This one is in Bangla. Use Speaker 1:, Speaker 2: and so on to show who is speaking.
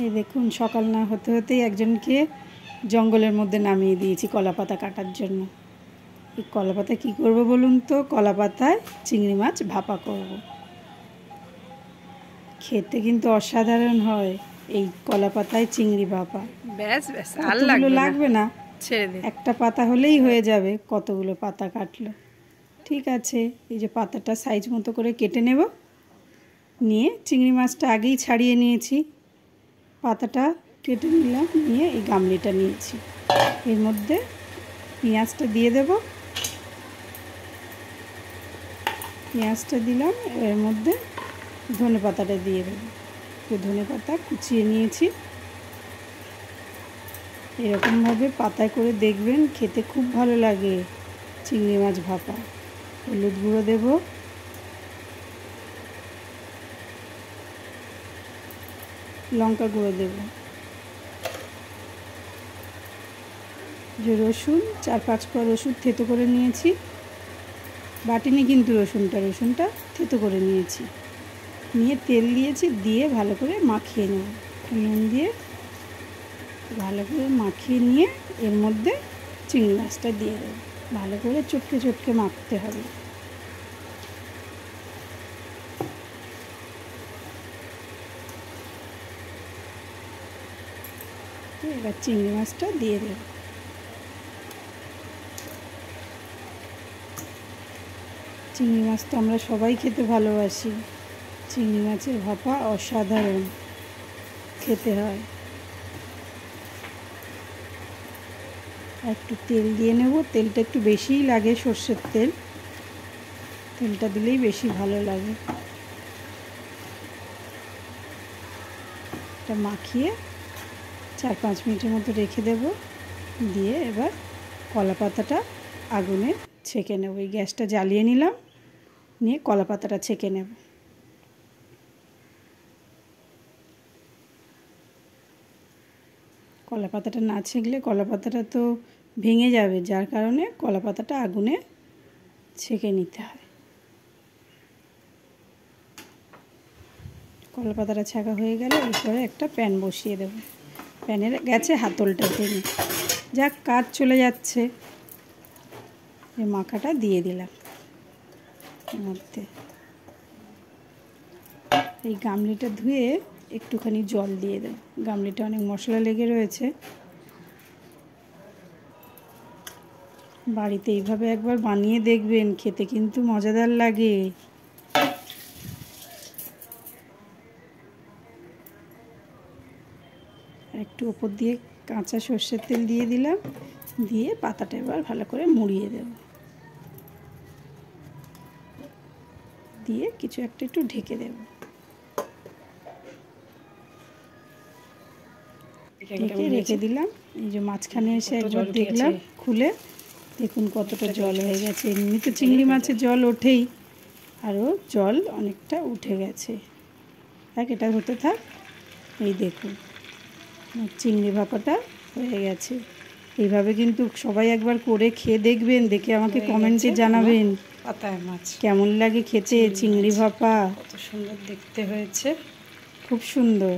Speaker 1: এই দেখুন সকাল না হতে হতেই একজনকে জঙ্গলের মধ্যে নামিয়ে দিয়েছি কলাপাতা কাটার জন্য। এই কলাপাতা কী করব বলুন তো? কলাপাতায় চিংড়ি মাছ ভাপা করব। খেতে কিন্তু অসাধারণ হয় এই কলাপাতায় চিংড়ি ভাপা।
Speaker 2: ব্যাস ব্যাস আর
Speaker 1: লাগবে না,
Speaker 2: ছেড়ে দে।
Speaker 1: একটা পাতা হলেই হয়ে যাবে। কতগুলো পাতা কাটলো। ঠিক আছে, এই যে পাতাটা সাইজ মতো করে কেটে নেব। নিয়ে চিংড়ি মাছটা আগেই ছাড়িয়ে নিয়েছি, পাতাটা কেটে নিলাম। নিয়ে এই গামলিটা নিয়েছি, এর মধ্যে পেঁয়াজটা দিয়ে দেব। পেঁয়াজটা দিলাম, এর মধ্যে ধনে পাতাটা দিয়ে দেবো। একটু ধনে পাতা কুচিয়ে নিয়েছি। এরকমভাবে পাতায় করে দেখবেন, খেতে খুব ভালো লাগে চিংড়ি মাছ ভাপা। হলুদ গুঁড়ো দেব, লঙ্কা গুঁড়ো দেব, যে রসুন 4-5 কোয়া রসুন থেতো করে নিয়েছি। বাটিনি কিন্তু রসুনটা থেতো করে নিয়েছি। নিয়ে তেল দিয়েছি, দিয়ে ভালো করে মাখিয়ে নেব। নুন দিয়ে ভালো করে মাখিয়ে নিয়ে এর মধ্যে চিংড়ি মাছটা দিয়ে দেবো। ভালো করে চটকে চটকে মাখতে হবে। এবার চিংড়ি মাছটা দিয়ে দেব। চিংড়ি মাছ তো আমরা সবাই খেতে ভালোবাসি। চিংড়ি মাছের ভাপা অসাধারণ খেতে হয়। একটু তেল দিয়ে নেব, তেলটা একটু বেশিই লাগে, সর্ষের তেল। তেলটা দিলেই বেশি ভালো লাগে। এটা মাখিয়ে 4-5 মিনিটের মতো রেখে দেব। দিয়ে এবার কলা পাতাটা আগুনে ছেঁকে নেব। এই গ্যাসটা জ্বালিয়ে নিলাম, নিয়ে কলা পাতাটা ছেঁকে নেব। কলা পাতাটা না ছেঁকলে কলা পাতাটা তো ভেঙে যাবে, যার কারণে কলা পাতাটা আগুনে ছেঁকে নিতে হয়। কলা পাতাটা ছাঁকা হয়ে গেলে এরপরে একটা প্যান বসিয়ে দেব। প্যানের গেছে হাতলটা ভেঙে, যাক কাজ চলে যাচ্ছে। এই মাখাটা দিয়ে দিলাম এর মধ্যে। এই গামলিটা ধুয়ে একটুখানি জল দিয়ে দেব। গামলিটা অনেক মশলা লেগে রয়েছে। বাড়িতে এইভাবে একবার বানিয়ে দেখবেন, খেতে কিন্তু মজাদার লাগে। একটু ওপর দিয়ে কাঁচা সর্ষের তেল দিয়ে দিলাম। দিয়ে পাতাটা এবার ভালো করে মুড়িয়ে দেব। দিয়ে কিছু একটা একটু ঢেকে দেব। ঢেকে রেখে দিলাম। এই যে মাঝখানে এসে একবার দেখলাম খুলে, দেখুন কতটা জল হয়ে গেছে। এমনি তো চিংড়ি মাছের জল ওঠেই, আরও জল অনেকটা উঠে গেছে। থাক, এটা হতে থাক। এই দেখুন চিংড়ি ভাপাটা হয়ে গেছে। এইভাবে কিন্তু সবাই একবার করে খেয়ে দেখবেন, দেখে আমাকে কমেন্টে জানাবেন
Speaker 2: পাতায় মাছ
Speaker 1: কেমন লাগে খেতে। চিংড়ি ভাপা
Speaker 2: কত সুন্দর দেখতে হয়েছে,
Speaker 1: খুব সুন্দর।